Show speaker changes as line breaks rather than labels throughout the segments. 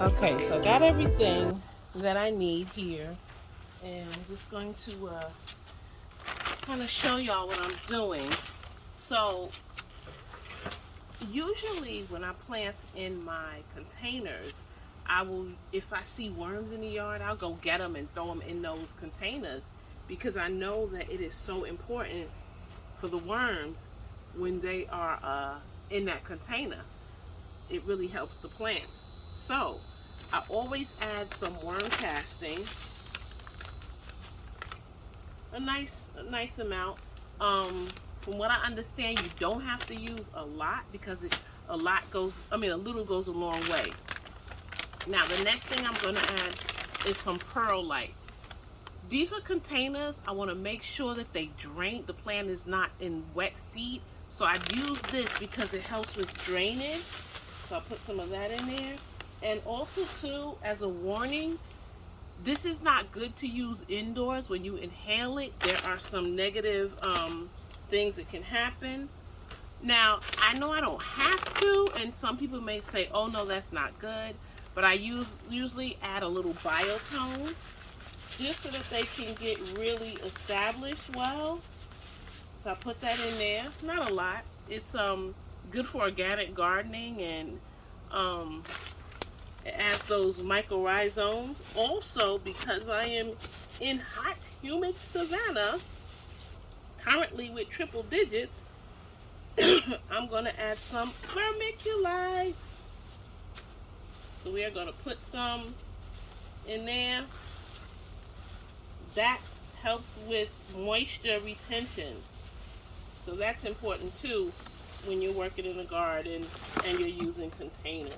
Okay, so I got everything that I need here, and I'm just going to kind of show y'all what I'm doing. So usually when I plant in my containers, I will, if I see worms in the yard, I'll go get them and throw them in those containers, because I know that it is so important for the worms when they are in that container. It really helps the plant. So I always add some worm casting, a nice amount. From what I understand, you don't have to use a lot, because a lot goes, I mean, a little goes a long way. Now the next thing I'm going to add is some perlite. These are containers. I want to make sure that they drain. The plant is not in wet feet. So I use this because it helps with drainage. So I'll put some of that in there. And also too, as a warning, This is not good to use indoors. When you inhale it, there are some negative things that can happen. Now, I know I don't have to, and some people may say, oh no, that's not good, but I usually add a little biotone just so that they can get really established well. So I put that in there. Not a lot. It's good for organic gardening, and it adds those mycorrhizomes. Also, because I am in hot, humid Savannah, currently with triple digits, I'm going to add some vermiculite. So we are going to put some in there. That helps with moisture retention. So that's important too when you're working in a garden and you're using containers.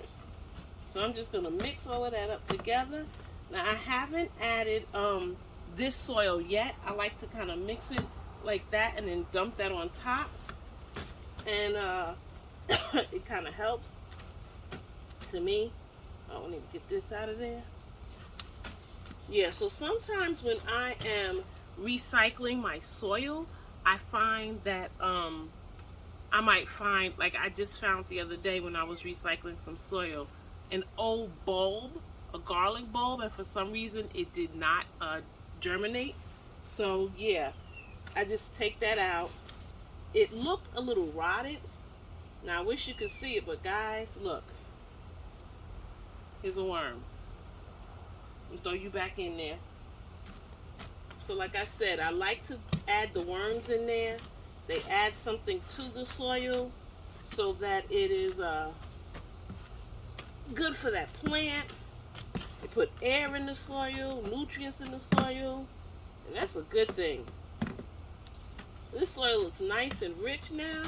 So I'm just going to mix all of that up together. Now I haven't added this soil yet. I like to kind of mix it like that and then dump that on top. And it kind of helps to me. I need to get this out of there. Yeah, so sometimes when I am recycling my soil, I find that I might find, like I just found the other day when I was recycling some soil, an old bulb, a garlic bulb, and for some reason it did not germinate. So yeah, I just take that out. It looked a little rotted. Now I wish you could see it, but guys, look. Here's a worm. I'll throw you back in there. So like I said, I like to add the worms in there. They add something to the soil so that it is good for that plant. They put air in the soil, nutrients in the soil, and that's a good thing. This soil looks nice and rich now.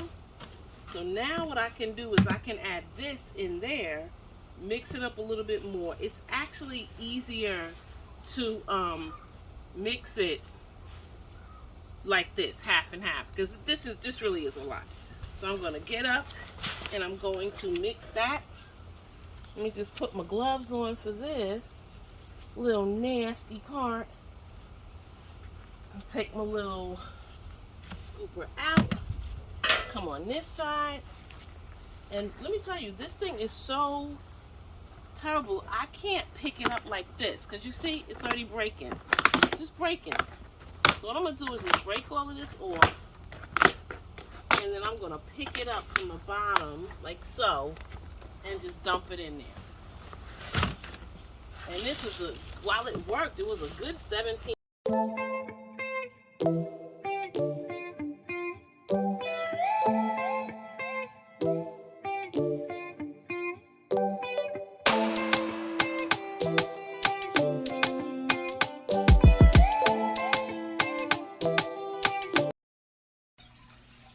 So now what I can do is I can add this in there, mix it up a little bit more. It's actually easier to mix it like this, half and half, because this really is a lot. So I'm going to get up and I'm going to mix that. Let me just put my gloves on for this little nasty part. I'll take my little scooper out, come on this side, and let me tell you, this thing is so terrible. I can't pick it up like this because you see it's already breaking. It's just breaking. So what I'm going to do is just break all of this off, and then I'm going to pick it up from the bottom like so and just dump it in there. And this is while it worked, it was a good 17.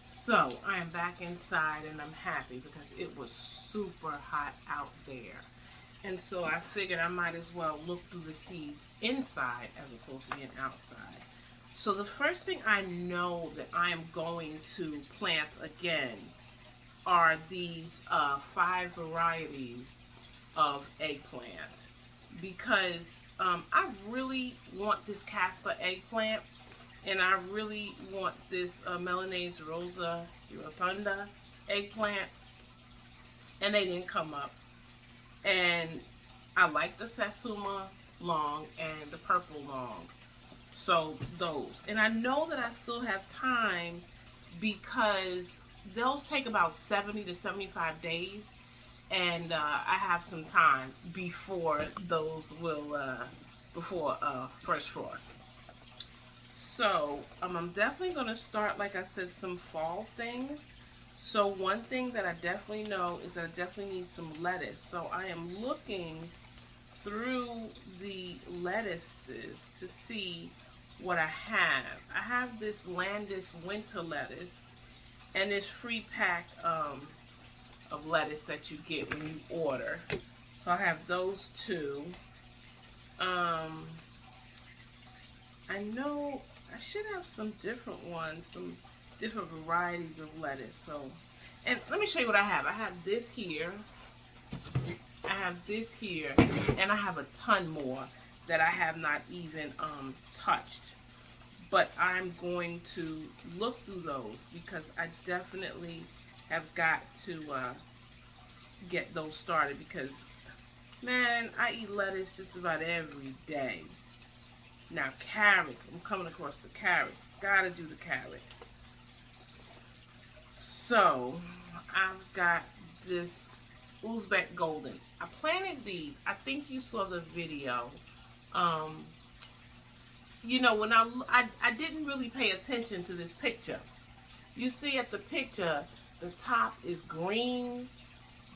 So I am back inside and I'm happy because it was super hot out there. And so I figured I might as well look through the seeds inside as opposed to being outside. So the first thing I know that I am going to plant again are these 5 varieties of eggplant, because I really want this Casper eggplant, and I really want this Melanaise rosa rotunda eggplant, and they didn't come up. And I like the Satsuma long and the purple long, so those. And I know that I still have time because those take about 70 to 75 days, and I have some time before those will, before first frost. So I'm definitely going to start, like I said, some fall things. So one thing that I definitely know is that I definitely need some lettuce. So I am looking through the lettuces to see what I have. I have this Landis winter lettuce and this free pack of lettuce that you get when you order. So I have those two. I know I should have some different ones, some different varieties of lettuce. So, and let me show you what I have. I have this here, I have this here, and I have a ton more. that I have not even touched. But I'm going to look through those because I definitely have got to get those started because, man, I eat lettuce just about every day. Now, carrots. I'm coming across the carrots. Gotta do the carrots. So, I've got this Uzbek Golden. I planted these. I think you saw the video. You know, when I didn't really pay attention to this picture. You see at the picture, the top is green.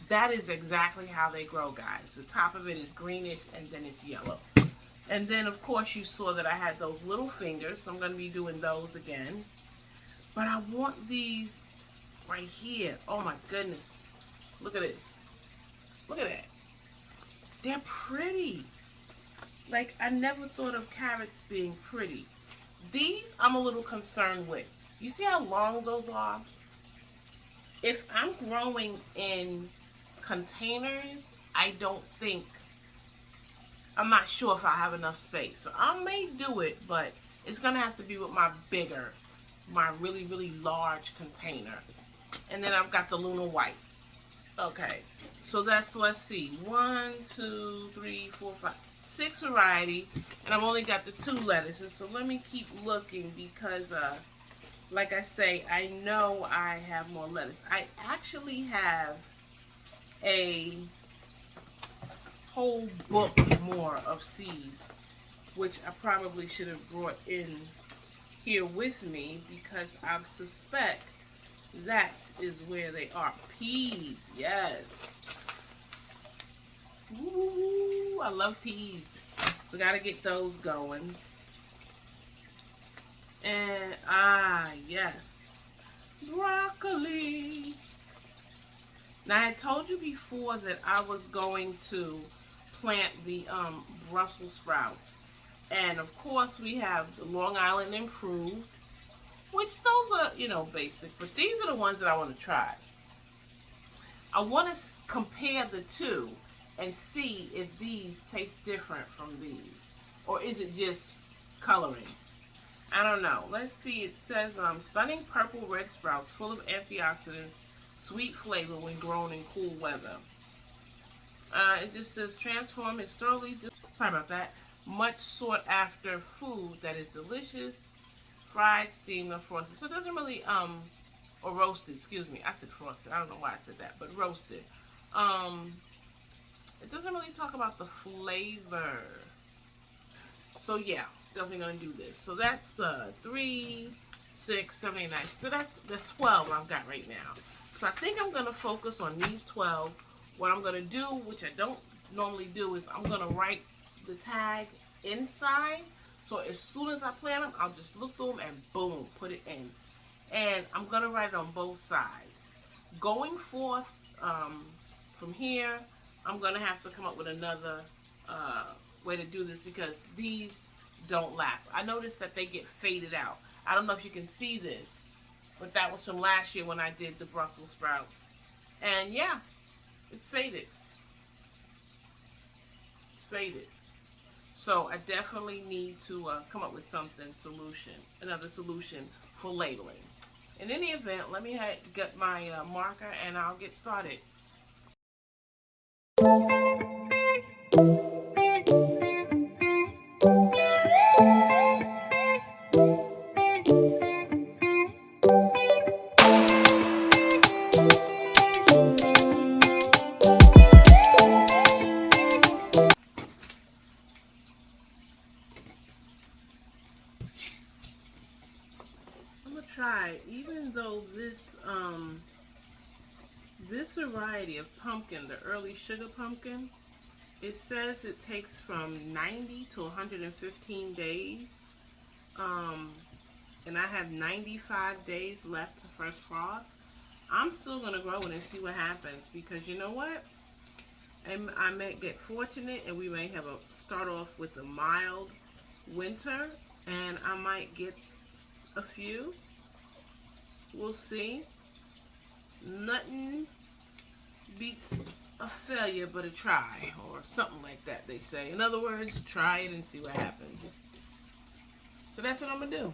That is exactly how they grow, guys. The top of it is greenish and then it's yellow. And then, of course, you saw that I had those little fingers. So I'm going to be doing those again. But I want these right here. Oh, my goodness. Look at this. Look at that. They're pretty. Like, I never thought of carrots being pretty. These, I'm a little concerned with. You see how long those are? If I'm growing in containers, I'm not sure if I have enough space. So I may do it, but it's going to have to be with my really, really large container. And then I've got the Luna White. Okay. So that's, let's see, 1, 2, 3, 4, 5, 6 variety. And I've only got the 2 lettuces. So let me keep looking because, like I say, I know I have more lettuce. I actually have a whole book more of seeds, which I probably should have brought in here with me because I suspect that is where they are. Peas, yes. Ooh, I love peas. We gotta get those going. And yes, broccoli. Now I had told you before that I was going to plant the Brussels sprouts, and of course we have the Long Island Improved, which those are, you know, basic, but these are the ones that I want to try. I want to compare the two and see if these taste different from these, or is it just coloring? I don't know. Let's see. It says stunning purple red sprouts full of antioxidants, sweet flavor when grown in cool weather. It just says transform historically, sorry about that, much sought after food that is delicious, fried, steamed, or frosted. So it doesn't really, or roasted, excuse me. I said frosted. I don't know why I said that, but roasted. It doesn't really talk about the flavor. So yeah, definitely gonna do this. So that's 3, 6, 7, 8, 9. So that's 12 I've got right now. So I think I'm gonna focus on these 12. What I'm gonna do, which I don't normally do, is I'm gonna write the tag inside. So as soon as I plant them, I'll just look through them and boom, put it in. And I'm gonna write it on both sides. Going forth from here, I'm gonna have to come up with another way to do this because these don't last. I noticed that they get faded out. I don't know if you can see this, but that was from last year when I did the Brussels sprouts. And yeah, it's faded. It's faded. So I definitely need to come up with another solution for labeling. In any event, let me get my marker and I'll get started. I'm gonna try, even though this variety of pumpkin, the early sugar pumpkin, it says it takes from 90 to 115 days. And I have 95 days left to first frost. I'm still gonna grow it and see what happens because you know what? I may get fortunate and we may have start off with a mild winter and I might get a few. We'll see. Nothing beats a failure but a try, or something like that they say. In other words, try it and see what happens. So that's what I'm gonna do.